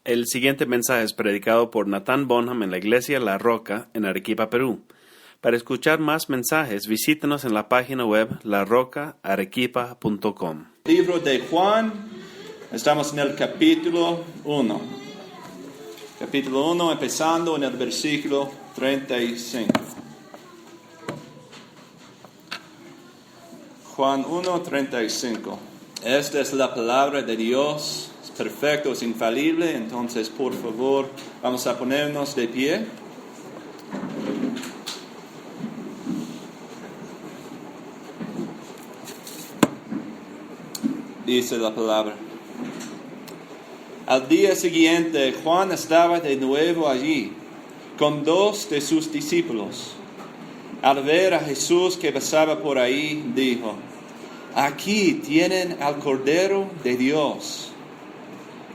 El siguiente mensaje es predicado por Nathan Bonham en la Iglesia La Roca en Arequipa, Perú. Para escuchar más mensajes, visítenos en la página web larocaarequipa.com. Libro de Juan, estamos en el capítulo 1. Capítulo 1, empezando en el versículo 35. Juan 1, 35. Esta es la palabra de Dios. Perfecto, es infalible, entonces por favor vamos a ponernos de pie. Dice la palabra. Al día siguiente Juan estaba de nuevo allí con 2 de sus discípulos. Al ver a Jesús que pasaba por ahí, dijo: "Aquí tienen al Cordero de Dios".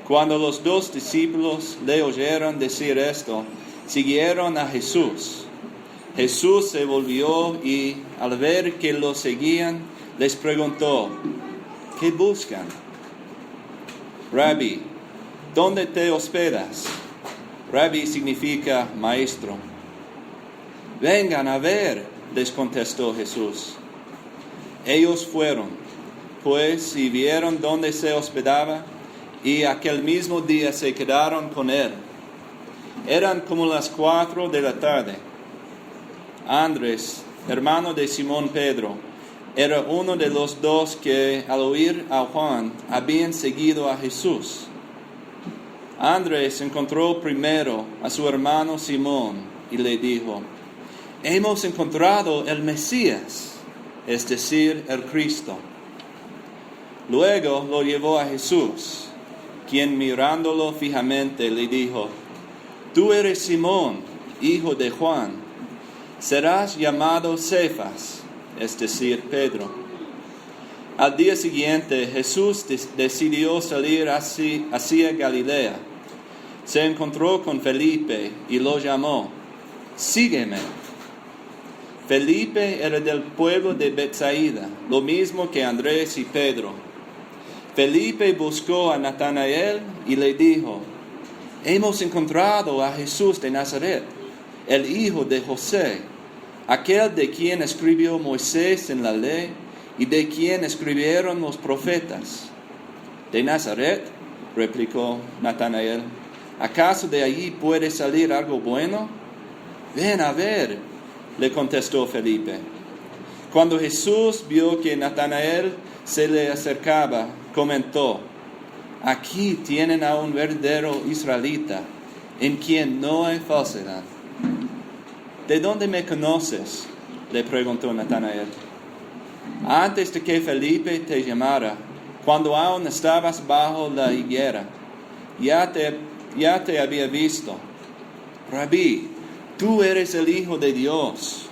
Cuando los 2 discípulos le oyeron decir esto, siguieron a Jesús. Jesús se volvió y, al ver que lo seguían, les preguntó: "¿Qué buscan?". "Rabí, ¿dónde te hospedas?". Rabí significa maestro. "Vengan a ver", les contestó Jesús. Ellos fueron, pues, y vieron dónde se hospedaba, y aquel mismo día se quedaron con él. Eran como las 4 de la tarde. Andrés, hermano de Simón Pedro, era uno de los 2 que, al oír a Juan, habían seguido a Jesús. Andrés encontró primero a su hermano Simón y le dijo: "Hemos encontrado el Mesías", es decir, el Cristo. Luego lo llevó a Jesús, quien mirándolo fijamente le dijo: "Tú eres Simón, hijo de Juan. Serás llamado Cefas", es decir, Pedro. Al día siguiente Jesús decidió salir hacia Galilea. Se encontró con Felipe y lo llamó: "Sígueme". Felipe era del pueblo de Betsaida, lo mismo que Andrés y Pedro. Felipe buscó a Natanael y le dijo: "Hemos encontrado a Jesús de Nazaret, el hijo de José, aquel de quien escribió Moisés en la ley y de quien escribieron los profetas". "¿De Nazaret?", replicó Natanael. "¿Acaso de allí puede salir algo bueno?". "Ven a ver", le contestó Felipe. Cuando Jesús vio que Natanael se le acercaba, comentó: "Aquí tienen a un verdadero israelita, en quien no hay falsedad". "¿De dónde me conoces?", le preguntó Natanael. "Antes de que Felipe te llamara, cuando aún estabas bajo la higuera, ya te había visto". "Rabí, tú eres el Hijo de Dios,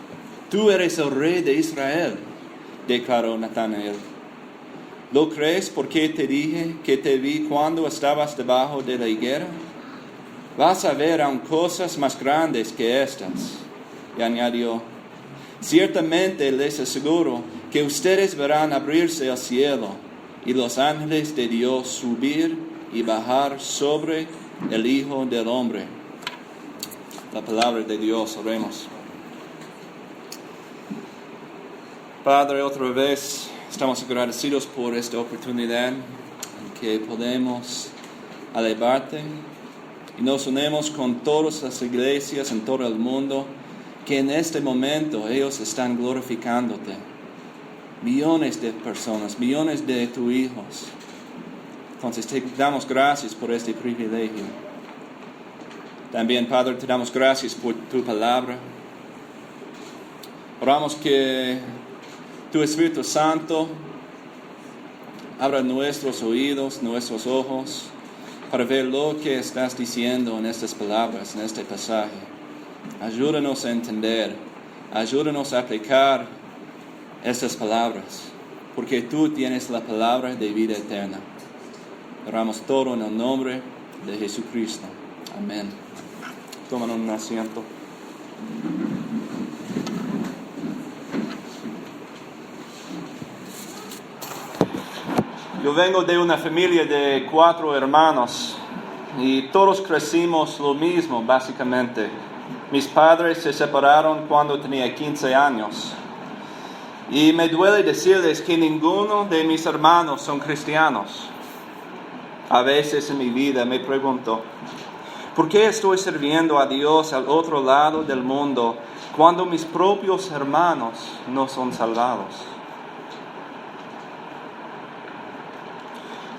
tú eres el Rey de Israel", declaró Natanael. "¿Lo crees porque te dije que te vi cuando estabas debajo de la higuera? Vas a ver aún cosas más grandes que estas". Y añadió: "Ciertamente les aseguro que ustedes verán abrirse el cielo y los ángeles de Dios subir y bajar sobre el Hijo del Hombre". La palabra de Dios, oremos. Padre, otra vez estamos agradecidos por esta oportunidad en que podemos alabarte y nos unimos con todas las iglesias en todo el mundo que en este momento ellos están glorificándote. Millones de personas, millones de tus hijos. Entonces te damos gracias por este privilegio. También, Padre, te damos gracias por tu palabra. Oramos que tu Espíritu Santo abra nuestros oídos, nuestros ojos, para ver lo que estás diciendo en estas palabras, en este pasaje. Ayúdanos a entender, ayúdanos a aplicar estas palabras, porque tú tienes la palabra de vida eterna. Oramos todo en el nombre de Jesucristo. Amén. Toman un asiento. Yo vengo de una familia de 4 hermanos. y todos crecimos lo mismo, básicamente. Mis padres se separaron cuando tenía 15 años. Y me duele decirles que ninguno de mis hermanos son cristianos. A veces en mi vida me pregunto, ¿por qué estoy sirviendo a Dios al otro lado del mundo cuando mis propios hermanos no son salvados?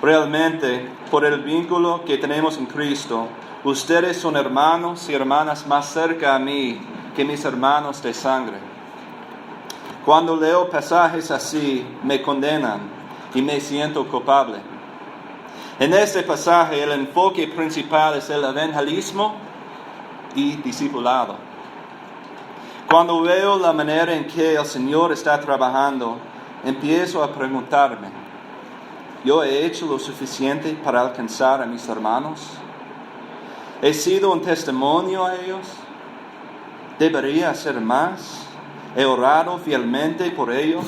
Realmente, por el vínculo que tenemos en Cristo, ustedes son hermanos y hermanas más cerca a mí que mis hermanos de sangre. Cuando leo pasajes así, me condenan y me siento culpable. En este pasaje, el enfoque principal es el evangelismo y discipulado. Cuando veo la manera en que el Señor está trabajando, empiezo a preguntarme, ¿yo he hecho lo suficiente para alcanzar a mis hermanos? ¿He sido un testimonio a ellos? ¿Debería hacer más? ¿He orado fielmente por ellos?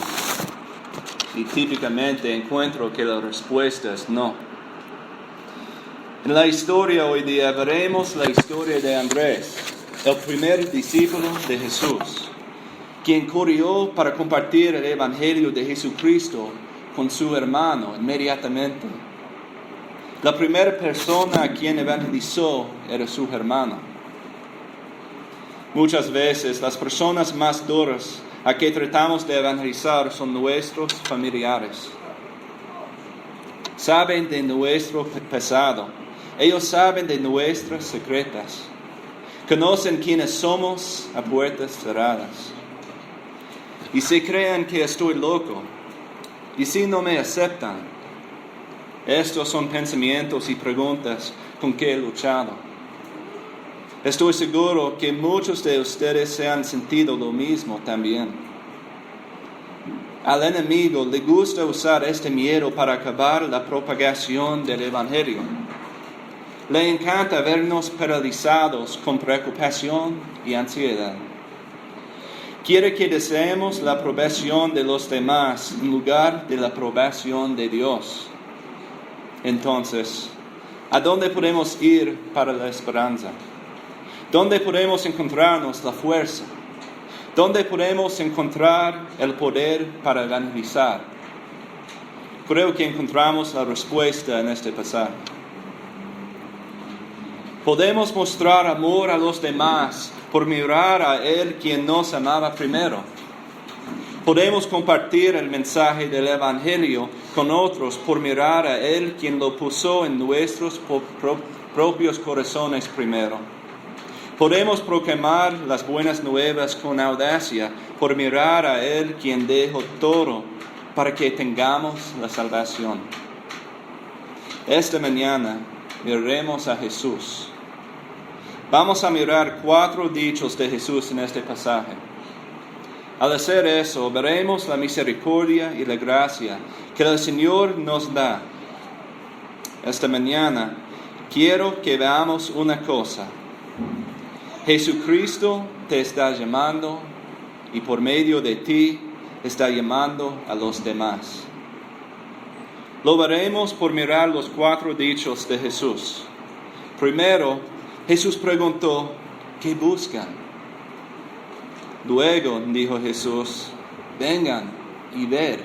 Y típicamente encuentro que la respuesta es no. En la historia hoy día veremos la historia de Andrés, el primer discípulo de Jesús, quien corrió para compartir el Evangelio de Jesucristo con su hermano inmediatamente. La primera persona a quien evangelizó era su hermano. Muchas veces las personas más duras a que tratamos de evangelizar son nuestros familiares. Saben de nuestro pasado. Ellos saben de nuestras secretas. Conocen quiénes somos a puertas cerradas. Y si creen que estoy loco, y si no me aceptan, estos son pensamientos y preguntas con que he luchado. Estoy seguro que muchos de ustedes se han sentido lo mismo también. Al enemigo le gusta usar este miedo para acabar la propagación del Evangelio. Le encanta vernos paralizados con preocupación y ansiedad. Quiere que deseemos la aprobación de los demás en lugar de la aprobación de Dios. Entonces, ¿a dónde podemos ir para la esperanza? ¿Dónde podemos encontrarnos la fuerza? ¿Dónde podemos encontrar el poder para evangelizar? Creo que encontramos la respuesta en este pasaje. Podemos mostrar amor a los demás por mirar a Él quien nos amaba primero. Podemos compartir el mensaje del Evangelio con otros por mirar a Él quien lo puso en nuestros propios corazones primero. Podemos proclamar las buenas nuevas con audacia por mirar a Él quien dejó todo para que tengamos la salvación. Esta mañana miraremos a Jesús. Vamos a mirar 4 dichos de Jesús en este pasaje. Al hacer eso, veremos la misericordia y la gracia que el Señor nos da. Esta mañana quiero que veamos una cosa. Jesucristo te está llamando y por medio de ti está llamando a los demás. Lo veremos por mirar los 4 dichos de Jesús. Primero, Jesús preguntó, ¿qué buscan? Luego dijo Jesús, vengan y ver.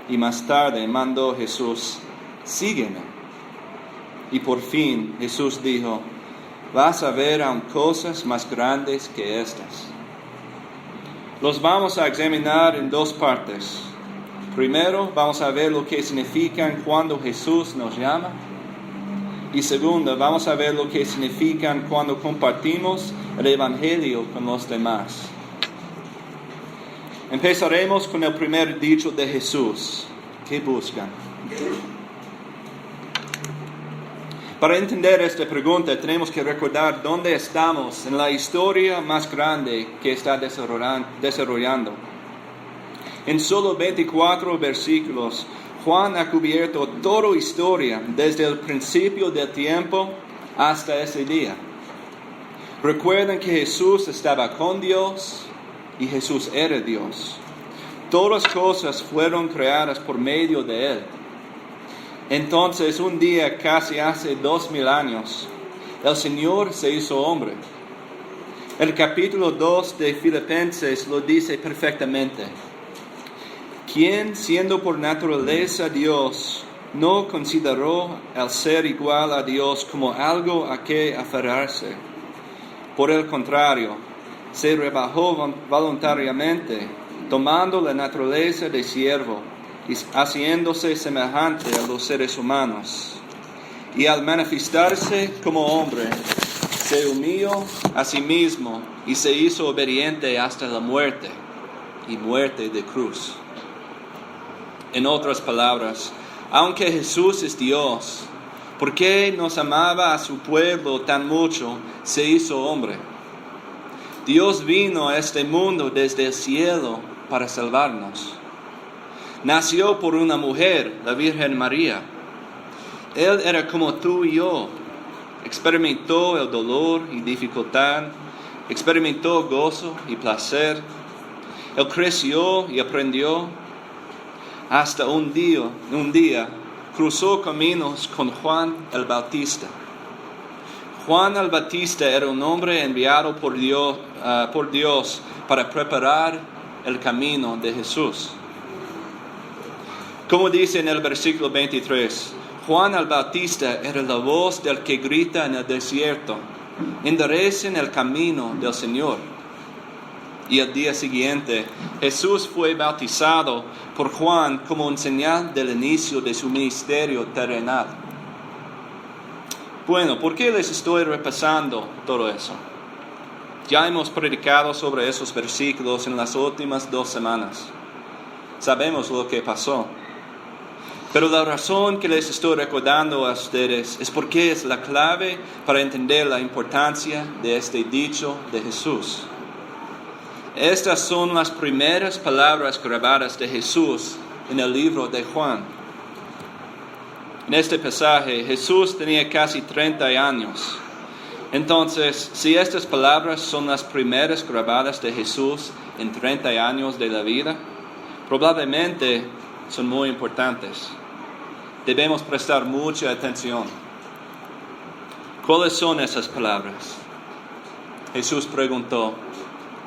Y más tarde mandó Jesús, sígueme. Y por fin Jesús dijo, vas a ver aún cosas más grandes que estas. Los vamos a examinar en 2 partes. Primero, vamos a ver lo que significan cuando Jesús nos llama. Y segundo, vamos a ver lo que significan cuando compartimos el Evangelio con los demás. Empezaremos con el primer dicho de Jesús. ¿Qué buscan? Para entender esta pregunta tenemos que recordar dónde estamos en la historia más grande que está desarrollando. En solo 24 versículos, Juan ha cubierto toda historia desde el principio del tiempo hasta ese día. Recuerden que Jesús estaba con Dios y Jesús era Dios. Todas las cosas fueron creadas por medio de Él. Entonces, un día, casi hace 2000 años, el Señor se hizo hombre. El capítulo 2 de Filipenses lo dice perfectamente. Quien, siendo por naturaleza Dios, no consideró el ser igual a Dios como algo a que aferrarse. Por el contrario, se rebajó voluntariamente, tomando la naturaleza de siervo y haciéndose semejante a los seres humanos. Y al manifestarse como hombre, se humilló a sí mismo y se hizo obediente hasta la muerte, y muerte de cruz. En otras palabras, aunque Jesús es Dios, porque nos amaba a su pueblo tan mucho, se hizo hombre. Dios vino a este mundo desde el cielo para salvarnos. Nació por una mujer, la Virgen María. Él era como tú y yo. Experimentó el dolor y dificultad. Experimentó gozo y placer. Él creció y aprendió. Hasta un día cruzó caminos con Juan el Bautista. Juan el Bautista era un hombre enviado por Dios para preparar el camino de Jesús. Como dice en el versículo 23, Juan el Bautista era la voz del que grita en el desierto, enderecen el camino del Señor. Y al día siguiente, Jesús fue bautizado por Juan como un señal del inicio de su ministerio terrenal. Bueno, ¿por qué les estoy repasando todo eso? Ya hemos predicado sobre esos versículos en las últimas 2 semanas. Sabemos lo que pasó. Pero la razón que les estoy recordando a ustedes es porque es la clave para entender la importancia de este dicho de Jesús. Estas son las primeras palabras grabadas de Jesús en el libro de Juan. En este pasaje, Jesús tenía casi 30 años. Entonces, si estas palabras son las primeras grabadas de Jesús en 30 años de la vida, probablemente son muy importantes. Debemos prestar mucha atención. ¿Cuáles son esas palabras? Jesús preguntó,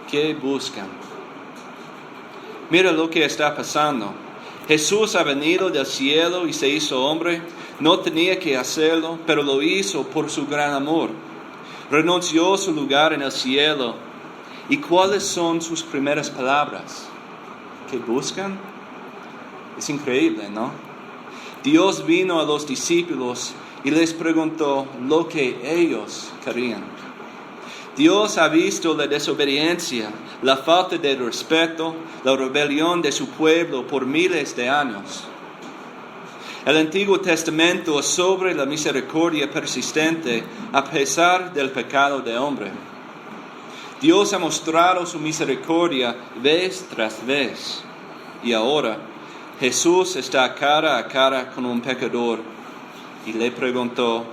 ¿qué buscan? Mira lo que está pasando. Jesús ha venido del cielo y se hizo hombre. No tenía que hacerlo, pero lo hizo por su gran amor. Renunció a su lugar en el cielo. ¿Y cuáles son sus primeras palabras? ¿Qué buscan? Es increíble, ¿no? Dios vino a los discípulos y les preguntó lo que ellos querían. Dios ha visto la desobediencia, la falta de respeto, la rebelión de su pueblo por miles de años. El Antiguo Testamento es sobre la misericordia persistente a pesar del pecado del hombre. Dios ha mostrado su misericordia vez tras vez. Y ahora Jesús está cara a cara con un pecador y le preguntó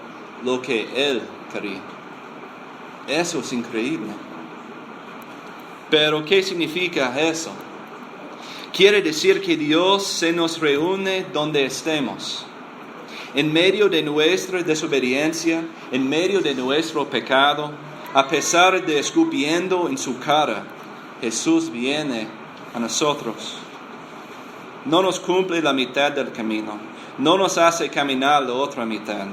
lo que él quería. Eso es increíble. Pero, ¿qué significa eso? Quiere decir que Dios se nos reúne donde estemos. En medio de nuestra desobediencia, en medio de nuestro pecado, a pesar de escupiendo en su cara, Jesús viene a nosotros. No nos cumple la mitad del camino, no nos hace caminar la otra mitad.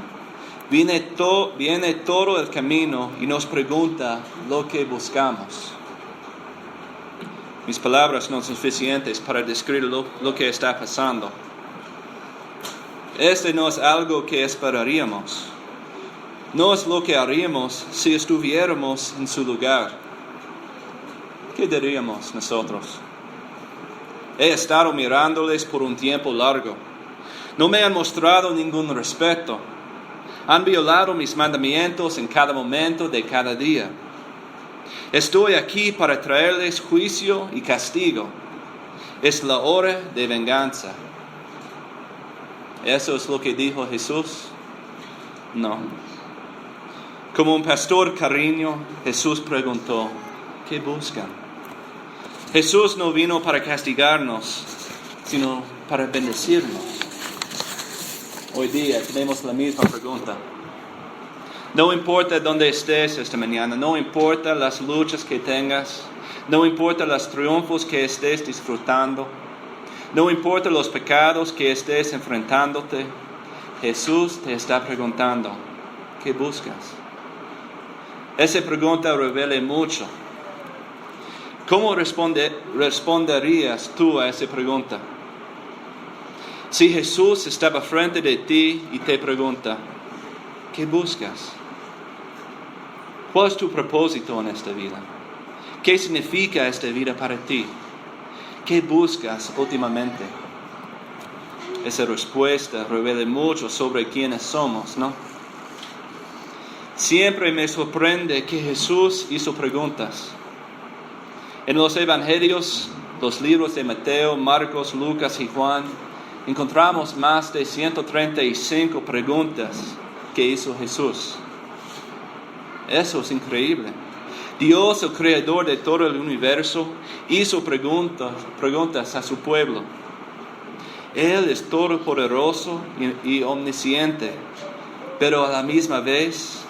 Viene todo el camino y nos pregunta lo que buscamos. Mis palabras no son suficientes para describir lo que está pasando. Este no es algo que esperaríamos. No es lo que haríamos si estuviéramos en su lugar. ¿Qué diríamos nosotros? He estado mirándoles por un tiempo largo. No me han mostrado ningún respeto. Han violado mis mandamientos en cada momento de cada día. Estoy aquí para traerles juicio y castigo. Es la hora de venganza. ¿Eso es lo que dijo Jesús? No. Como un pastor cariño, Jesús preguntó, ¿qué buscan? Jesús no vino para castigarnos, sino para bendecirnos. hoy día tenemos la misma pregunta. No importa dónde estés esta mañana, no importa las luchas que tengas, no importa los triunfos que estés disfrutando, no importa los pecados que estés enfrentándote, Jesús te está preguntando, ¿qué buscas? Esa pregunta revela mucho. ¿Cómo responderías tú a esa pregunta? Si Jesús estaba frente de ti y te pregunta, ¿qué buscas? ¿Cuál es tu propósito en esta vida? ¿Qué significa esta vida para ti? ¿Qué buscas últimamente? Esa respuesta revela mucho sobre quiénes somos, ¿no? Siempre me sorprende que Jesús hizo preguntas. En los evangelios, los libros de Mateo, Marcos, Lucas y Juan, encontramos más de 135 preguntas que hizo Jesús. Eso es increíble. Dios, el creador de todo el universo, hizo preguntas a su pueblo. Él es todopoderoso y omnisciente, pero a la misma vez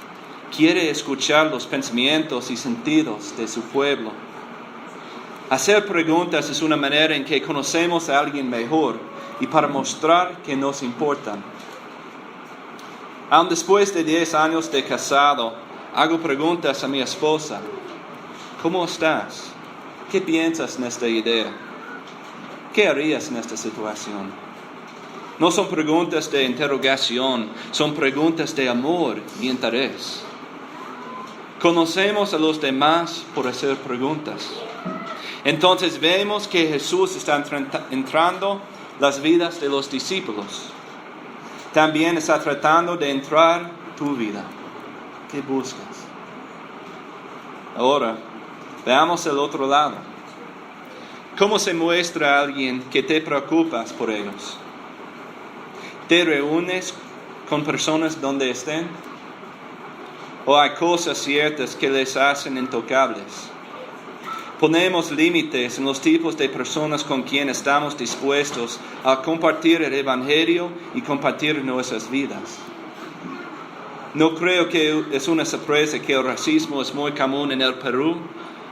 quiere escuchar los pensamientos y sentidos de su pueblo. Hacer preguntas es una manera en que conocemos a alguien mejor y para mostrar que nos importan. Aún después de 10 años de casado, hago preguntas a mi esposa. ¿Cómo estás? ¿Qué piensas en esta idea? ¿Qué harías en esta situación? No son preguntas de interrogación, son preguntas de amor y interés. Conocemos a los demás por hacer preguntas. Entonces vemos que Jesús está entrando las vidas de los discípulos. También está tratando de entrar tu vida. ¿Qué buscas? Ahora, veamos el otro lado. ¿Cómo se muestra a alguien que te preocupas por ellos? ¿Te reúnes con personas donde estén? ¿O hay cosas ciertas que les hacen intocables? Ponemos límites en los tipos de personas con quienes estamos dispuestos a compartir el Evangelio y compartir nuestras vidas. No creo que es una sorpresa que el racismo es muy común en el Perú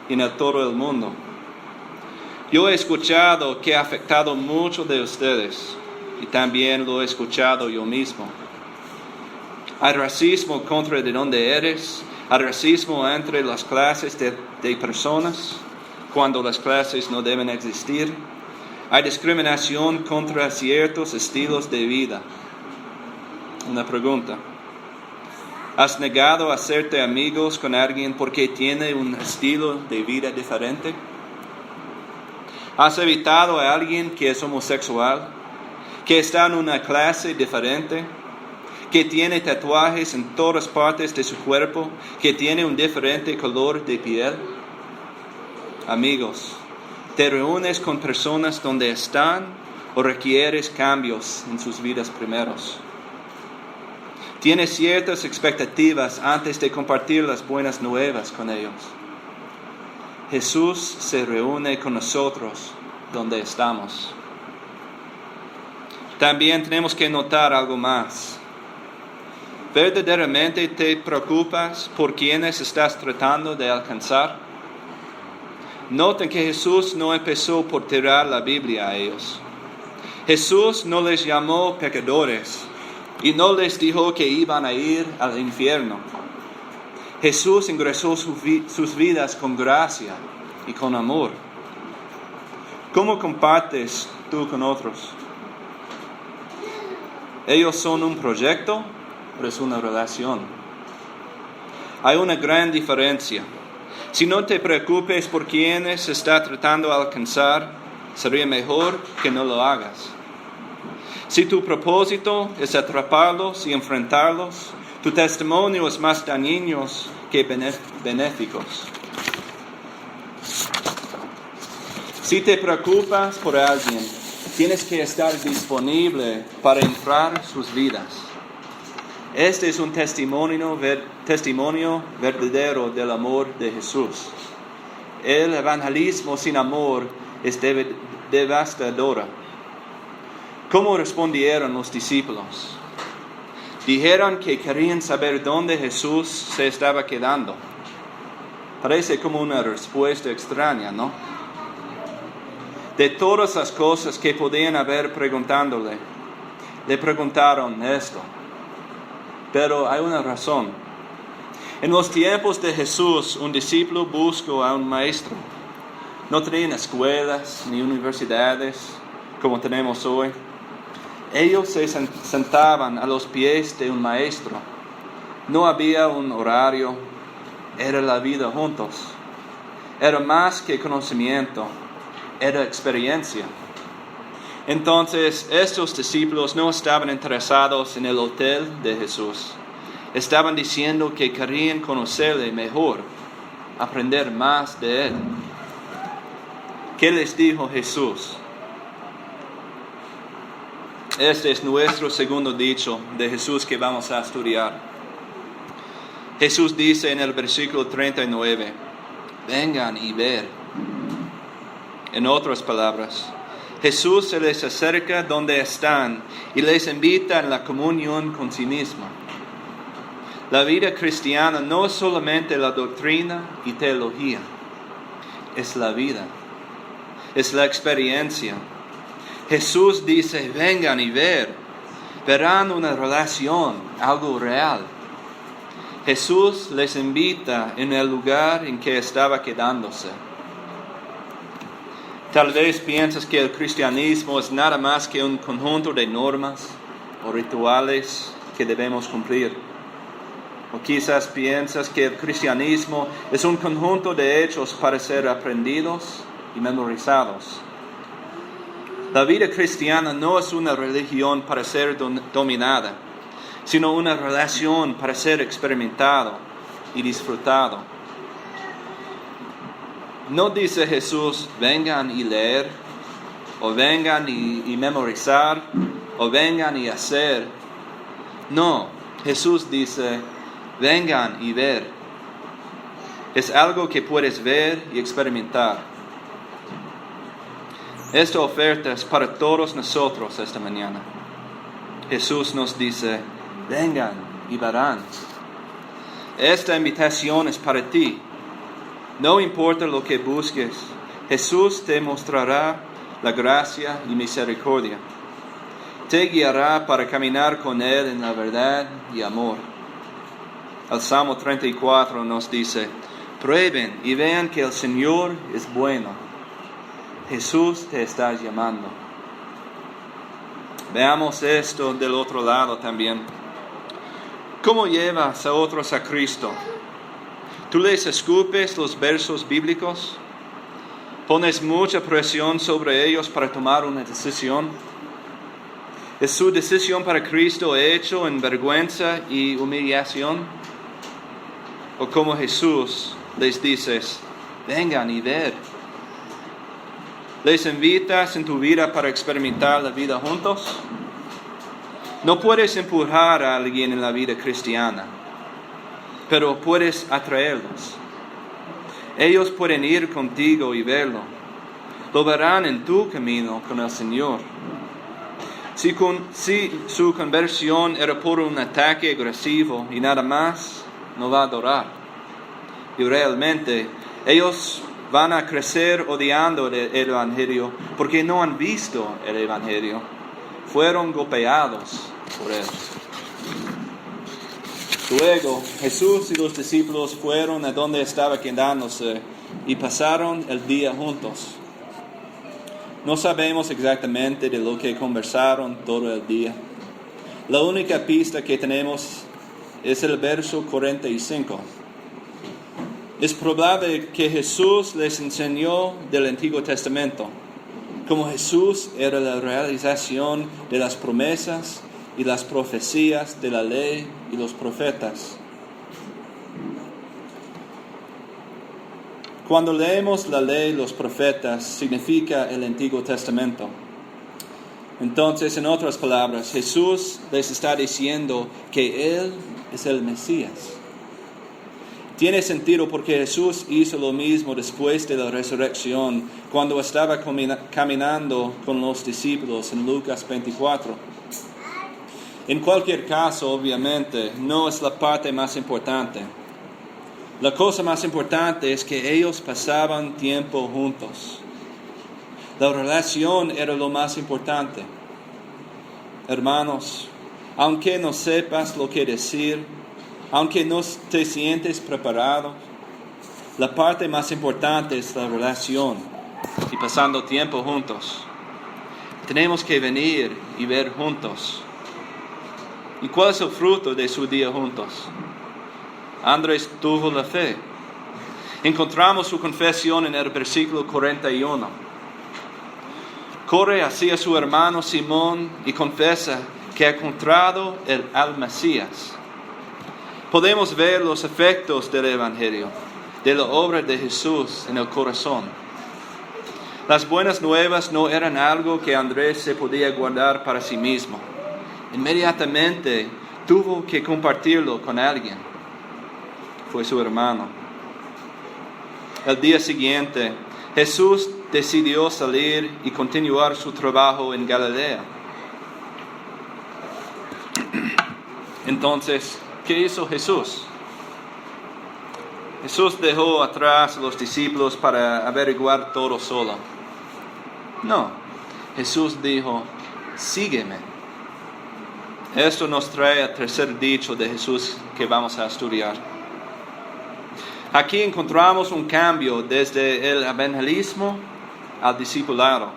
y en todo el mundo. Yo he escuchado que ha afectado mucho de ustedes y también lo he escuchado yo mismo. Hay racismo contra de dónde eres, hay racismo entre las clases de personas, cuando las clases no deben existir. Hay discriminación contra ciertos estilos de vida. Una pregunta. ¿Has negado a hacerte amigos con alguien porque tiene un estilo de vida diferente? ¿Has evitado a alguien que es homosexual, que está en una clase diferente, que tiene tatuajes en todas partes de su cuerpo, que tiene un diferente color de piel? Amigos, ¿te reúnes con personas donde están o requieres cambios en sus vidas primeros? ¿Tienes ciertas expectativas antes de compartir las buenas nuevas con ellos? Jesús se reúne con nosotros donde estamos. También tenemos que notar algo más. ¿Verdaderamente te preocupas por quienes estás tratando de alcanzar? Noten que Jesús no empezó por tirar la Biblia a ellos. Jesús no les llamó pecadores y no les dijo que iban a ir al infierno. Jesús ingresó sus vidas con gracia y con amor. ¿Cómo compartes tú con otros? ¿Ellos son un proyecto o es una relación? Hay una gran diferencia. Si no te preocupes por quienes está tratando de alcanzar, sería mejor que no lo hagas. Si tu propósito es atraparlos y enfrentarlos, tu testimonio es más dañino que benéficos. Si te preocupas por alguien, tienes que estar disponible para entrar sus vidas. Este es un testimonio verdadero del amor de Jesús. El evangelismo sin amor es devastador. ¿Cómo respondieron los discípulos? Dijeron que querían saber dónde Jesús se estaba quedando. Parece como una respuesta extraña, ¿no? De todas las cosas que podían haber preguntándole, le preguntaron esto. Pero hay una razón. En los tiempos de Jesús, un discípulo buscó a un maestro. No tenían escuelas ni universidades como tenemos hoy. Ellos se sentaban a los pies de un maestro. No había un horario, era la vida juntos. Era más que conocimiento, era experiencia. Entonces, estos discípulos no estaban interesados en el hotel de Jesús. Estaban diciendo que querían conocerle mejor, aprender más de él. ¿Qué les dijo Jesús? Este es nuestro segundo dicho de Jesús que vamos a estudiar. Jesús dice en el versículo 39, vengan y ver. En otras palabras, Jesús se les acerca donde están y les invita a la comunión con sí mismo. La vida cristiana no es solamente la doctrina y teología, es la vida, es la experiencia. Jesús dice, vengan y verán una relación, algo real. Jesús les invita en el lugar en que estaba quedándose. Tal vez piensas que el cristianismo es nada más que un conjunto de normas o rituales que debemos cumplir. O quizás piensas que el cristianismo es un conjunto de hechos para ser aprendidos y memorizados. La vida cristiana no es una religión para ser dominada, sino una relación para ser experimentado y disfrutado. No dice Jesús, vengan y leer, o vengan y memorizar, o vengan y hacer. No, Jesús dice, vengan y ver. Es algo que puedes ver y experimentar. Esta oferta es para todos nosotros esta mañana. Jesús nos dice, vengan y verán. Esta invitación es para ti. No importa lo que busques, Jesús te mostrará la gracia y misericordia. Te guiará para caminar con Él en la verdad y amor. El Salmo 34 nos dice, prueben y vean que el Señor es bueno. Jesús te está llamando. Veamos esto del otro lado también. ¿Cómo llevas a otros a Cristo? ¿Tú les escupes los versos bíblicos? ¿Pones mucha presión sobre ellos para tomar una decisión? ¿Es su decisión para Cristo hecho en vergüenza y humillación? ¿O como Jesús les dices, vengan y ver? ¿Les invitas en tu vida para experimentar la vida juntos? No puedes empujar a alguien en la vida cristiana, pero puedes atraerlos. Ellos pueden ir contigo y verlo. Lo verán en tu camino con el Señor. Si su conversión era por un ataque agresivo y nada más, no va a adorar. Y realmente ellos van a crecer odiando el Evangelio porque no han visto el Evangelio. Fueron golpeados por él. Luego Jesús y los discípulos fueron a donde estaba quedándose y pasaron el día juntos. No sabemos exactamente de lo que conversaron todo el día. La única pista que tenemos es el verso 45. Es probable que Jesús les enseñó del Antiguo Testamento, como Jesús era la realización de las promesas y las profecías de la ley y los profetas. Cuando leemos la ley y los profetas, significa el Antiguo Testamento. Entonces, en otras palabras, Jesús les está diciendo que Él es el Mesías. Tiene sentido porque Jesús hizo lo mismo después de la resurrección, cuando estaba caminando con los discípulos en Lucas 24. En cualquier caso, obviamente, no es la parte más importante. La cosa más importante es que ellos pasaban tiempo juntos. La relación era lo más importante. Hermanos, aunque no sepas lo que decir, aunque no te sientes preparado, la parte más importante es la relación y pasando tiempo juntos. Tenemos que venir y ver juntos. ¿Y cuál es el fruto de su día juntos? Andrés tuvo la fe. Encontramos su confesión en el versículo 41. Corre hacia su hermano Simón y confiesa que ha encontrado al Mesías. Podemos ver los efectos del Evangelio, de la obra de Jesús en el corazón. Las buenas nuevas no eran algo que Andrés se podía guardar para sí mismo. Inmediatamente tuvo que compartirlo con alguien. Fue su hermano. El día siguiente, Jesús decidió salir y continuar su trabajo en Galilea. Entonces, ¿qué hizo Jesús? Jesús dejó atrás a los discípulos para averiguar todo solo. No, Jesús dijo, sígueme. Esto nos trae al tercer dicho de Jesús que vamos a estudiar. Aquí encontramos un cambio desde el evangelismo al discipulado.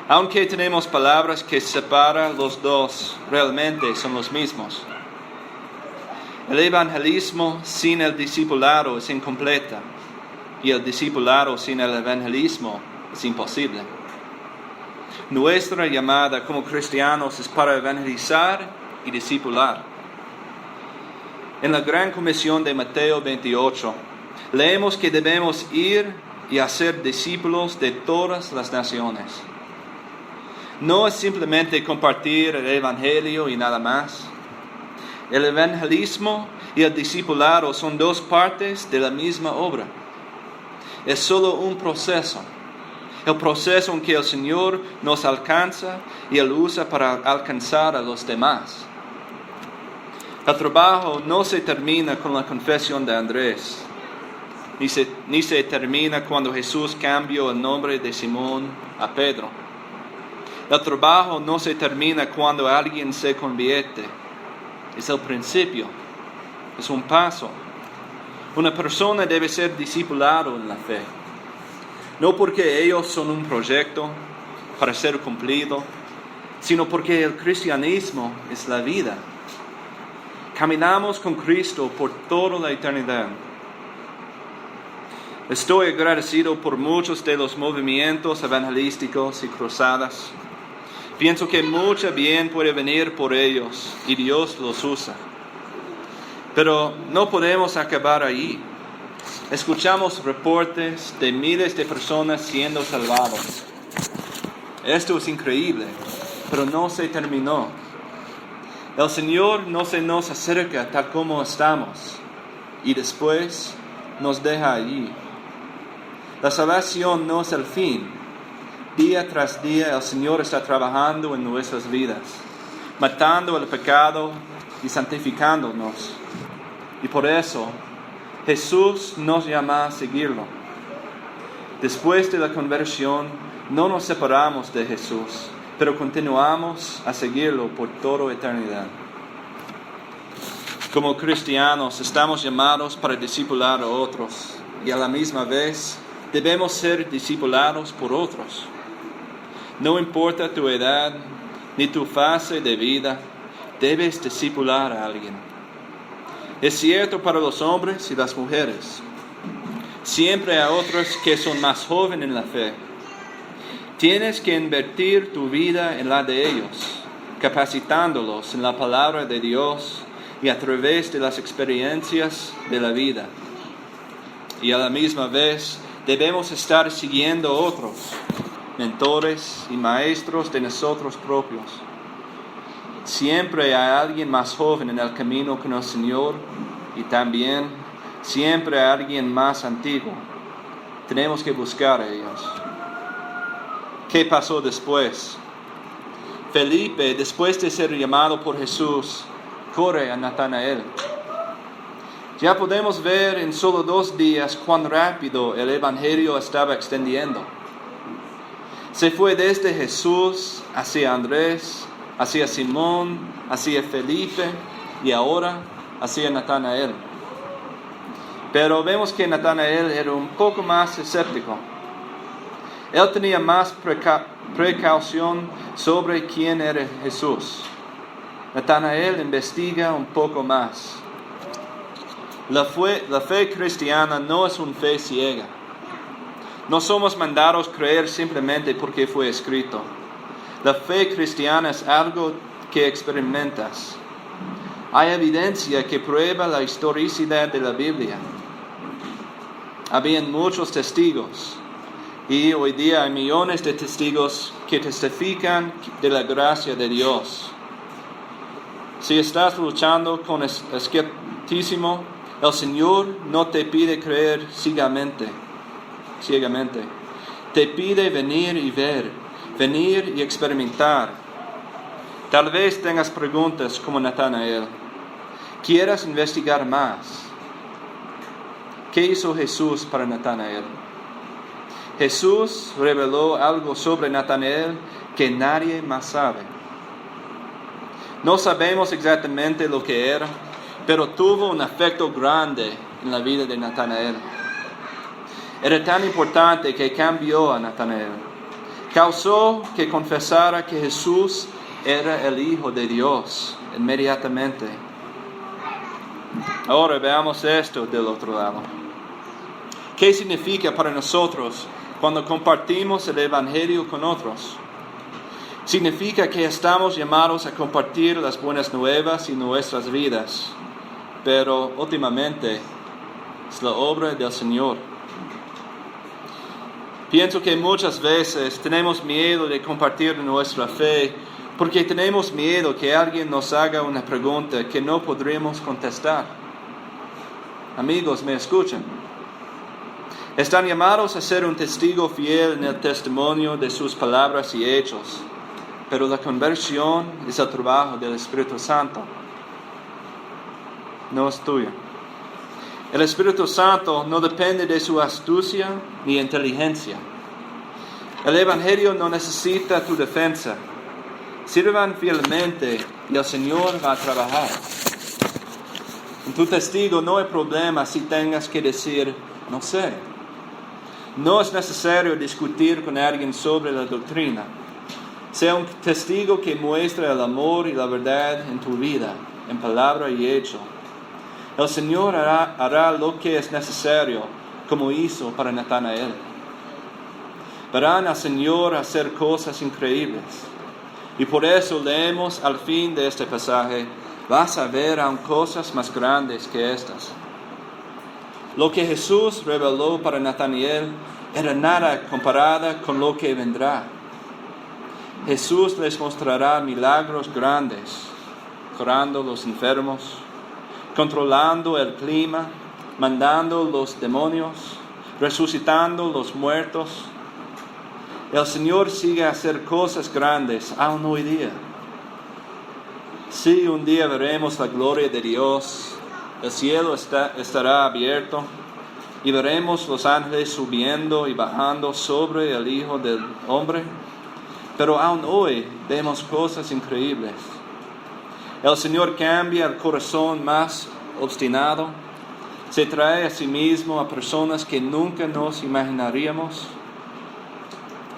Aunque tenemos palabras que separan los dos, realmente son los mismos. El evangelismo sin el discipulado es incompleta y el discipulado sin el evangelismo es imposible. Nuestra llamada como cristianos es para evangelizar y discipular. En la gran comisión de Mateo 28, leemos que debemos ir y hacer discípulos de todas las naciones. No es simplemente compartir el evangelio y nada más. El evangelismo y el discipulado son dos partes de la misma obra. Es solo un proceso. El proceso en que el Señor nos alcanza y Él usa para alcanzar a los demás. El trabajo no se termina con la confesión de Andrés, ni se termina cuando Jesús cambió el nombre de Simón a Pedro. El trabajo no se termina cuando alguien se convierte. Es el principio, es un paso. Una persona debe ser discipulado en la fe. No porque ellos son un proyecto para ser cumplido, sino porque el cristianismo es la vida. Caminamos con Cristo por toda la eternidad. Estoy agradecido por muchos de los movimientos evangelísticos y cruzadas. Pienso que mucho bien puede venir por ellos y Dios los usa. Pero no podemos acabar allí. Escuchamos reportes de miles de personas siendo salvadas. Esto es increíble, pero no se terminó. El Señor no se nos acerca tal como estamos y después nos deja allí. La salvación no es el fin. Día tras día el Señor está trabajando en nuestras vidas, matando el pecado y santificándonos. Y por eso Jesús nos llama a seguirlo. Después de la conversión, no nos separamos de Jesús, pero continuamos a seguirlo por toda eternidad. Como cristianos, estamos llamados para discipular a otros y a la misma vez debemos ser discipulados por otros. No importa tu edad ni tu fase de vida, debes discipular a alguien. Es cierto para los hombres y las mujeres. Siempre hay otros que son más jóvenes en la fe. Tienes que invertir tu vida en la de ellos, capacitándolos en la palabra de Dios y a través de las experiencias de la vida. Y a la misma vez debemos estar siguiendo a otros, mentores y maestros de nosotros propios. Siempre hay alguien más joven en el camino con el Señor y también siempre hay alguien más antiguo. Tenemos que buscar a ellos. ¿Qué pasó después? Felipe, después de ser llamado por Jesús, corre a Natanael. Ya podemos ver en solo 2 días cuán rápido el Evangelio estaba extendiendo. Se fue desde Jesús hacia Andrés, hacia Simón, hacia Felipe y ahora hacia Natanael. Pero vemos que Natanael era un poco más escéptico. Él tenía más precaución sobre quién era Jesús. Natanael investiga un poco más. La fe cristiana no es una fe ciega. No somos mandados a creer simplemente porque fue escrito. La fe cristiana es algo que experimentas. Hay evidencia que prueba la historicidad de la Biblia. Habían muchos testigos. Y hoy día hay millones de testigos que testifican de la gracia de Dios. Si estás luchando con escepticismo, el Señor no te pide creer ciegamente. Te pide venir y ver, venir y experimentar. Tal vez tengas preguntas como Natanael. ¿Quieres investigar más? ¿Qué hizo Jesús para Natanael? Jesús reveló algo sobre Natanael que nadie más sabe. No sabemos exactamente lo que era, pero tuvo un efecto grande en la vida de Natanael. Era tan importante que cambió a Natanael. Causó que confesara que Jesús era el Hijo de Dios inmediatamente. Ahora veamos esto del otro lado. ¿Qué significa para nosotros cuando compartimos el Evangelio con otros? Significa que estamos llamados a compartir las buenas nuevas y nuestras vidas, pero últimamente es la obra del Señor. Pienso que muchas veces tenemos miedo de compartir nuestra fe porque tenemos miedo que alguien nos haga una pregunta que no podremos contestar. Amigos, ¿me escuchan? Están llamados a ser un testigo fiel en el testimonio de sus palabras y hechos, pero la conversión es el trabajo del Espíritu Santo, no es tuyo. El Espíritu Santo no depende de su astucia ni inteligencia. El Evangelio no necesita tu defensa. Sirvan fielmente y el Señor va a trabajar. En tu testigo no hay problema si tengas que decir, no sé. No es necesario discutir con alguien sobre la doctrina. Sea un testigo que muestre el amor y la verdad en tu vida, en palabra y hecho. El Señor hará lo que es necesario, como hizo para Natanael. Verán al Señor hacer cosas increíbles. Y por eso leemos al fin de este pasaje, vas a ver aún cosas más grandes que estas. Lo que Jesús reveló para Natanael era nada comparada con lo que vendrá. Jesús les mostrará milagros grandes, curando los enfermos, controlando el clima, mandando los demonios, resucitando los muertos. El Señor sigue a hacer cosas grandes aún hoy día. Sí, un día veremos la gloria de Dios, el cielo estará abierto y veremos los ángeles subiendo y bajando sobre el Hijo del Hombre. Pero aún hoy vemos cosas increíbles. El Señor cambia el corazón más obstinado. Se trae a sí mismo a personas que nunca nos imaginaríamos.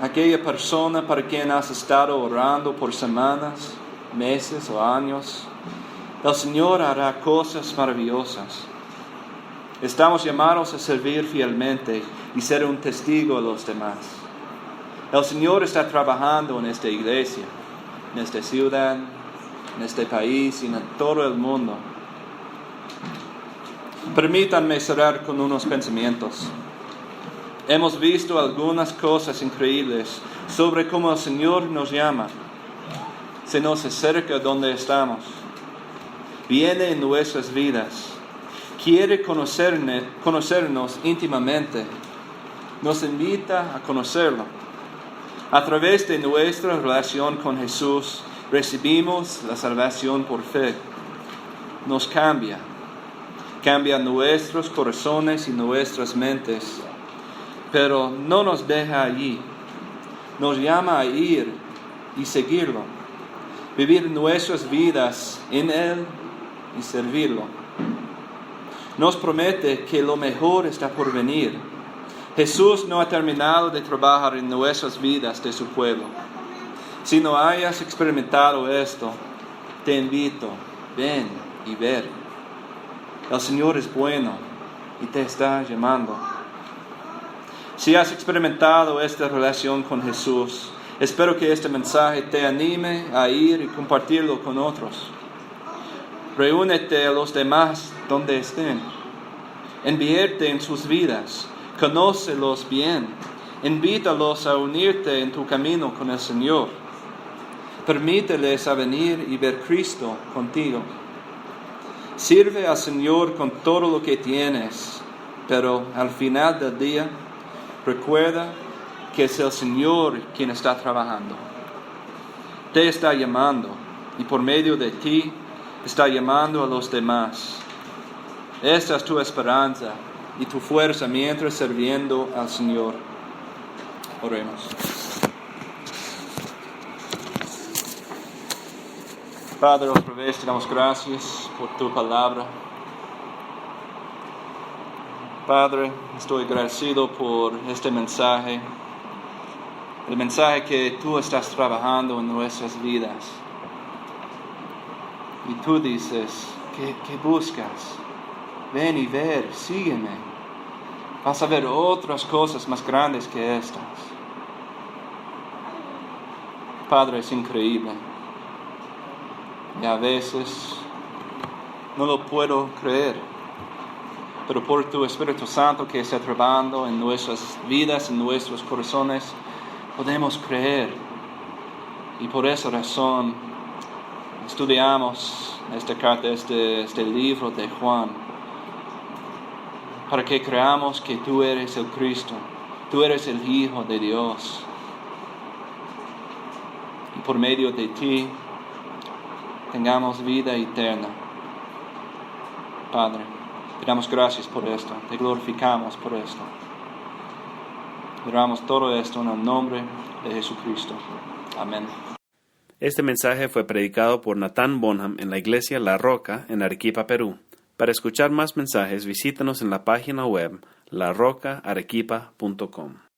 Aquella persona para quien has estado orando por semanas, meses o años. El Señor hará cosas maravillosas. Estamos llamados a servir fielmente y ser un testigo a los demás. El Señor está trabajando en esta iglesia, en esta ciudad, en este país y en todo el mundo. Permítanme cerrar con unos pensamientos. Hemos visto algunas cosas increíbles sobre cómo el Señor nos llama. Se nos acerca donde estamos. Viene en nuestras vidas. Quiere conocernos íntimamente. Nos invita a conocerlo. A través de nuestra relación con Jesús, recibimos la salvación por fe. Nos cambia nuestros corazones y nuestras mentes, pero no nos deja allí. Nos llama a ir y seguirlo, vivir nuestras vidas en Él y servirlo. Nos promete que lo mejor está por venir. Jesús no ha terminado de trabajar en nuestras vidas de su pueblo. Si no hayas experimentado esto, te invito, ven y ver. El Señor es bueno y te está llamando. Si has experimentado esta relación con Jesús, espero que este mensaje te anime a ir y compartirlo con otros. Reúnete a los demás donde estén. Invierte en sus vidas. Conócelos bien. Invítalos a unirte en tu camino con el Señor. Permíteles a venir y ver Cristo contigo. Sirve al Señor con todo lo que tienes, pero al final del día, recuerda que es el Señor quien está trabajando. Te está llamando y por medio de ti está llamando a los demás. Esta es tu esperanza y tu fuerza mientras sirviendo al Señor. Oremos. Padre, otra vez te damos gracias por tu palabra. Padre, estoy agradecido por este mensaje, el mensaje que tú estás trabajando en nuestras vidas. Y tú dices, ¿qué buscas? Ven y ver, sígueme. Vas a ver otras cosas más grandes que estas. Padre, es increíble. Y a veces no lo puedo creer. Pero por tu Espíritu Santo que está trabajando en nuestras vidas, en nuestros corazones, podemos creer. Y por esa razón estudiamos esta carta, este libro de Juan, para que creamos que tú eres el Cristo, tú eres el Hijo de Dios. Y por medio de ti tengamos vida eterna. Padre, te damos gracias por esto, te glorificamos por esto. Oramos todo esto en el nombre de Jesucristo. Amén. Este mensaje fue predicado por Natán Bonham en la iglesia La Roca en Arequipa, Perú. Para escuchar más mensajes, visítanos en la página web larocaarequipa.com.